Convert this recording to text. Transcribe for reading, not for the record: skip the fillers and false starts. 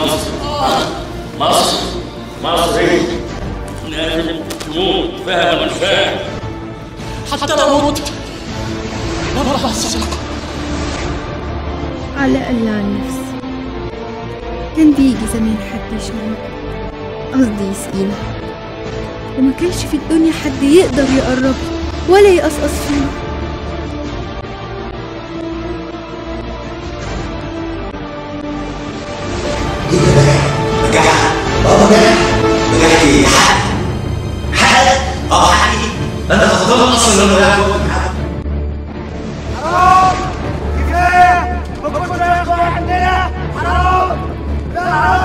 مصر مصر مصر ايه؟ لازم تموت، فاهم ولا مش فاهم؟ حتى لو مت والله هسيبك. على الأقل عن نفسي كان بيجي زمان حد يشربك، قصدي يسقينا، وما كانش في الدنيا حد يقدر يقرب ولا يقصقص فيه. نجاح بابا، نجاح ايه؟ حق حقي انا غلطان اصلا ان انا حرام كفايه ما كنتش هياخدوا عندنا. حرام لا حرام.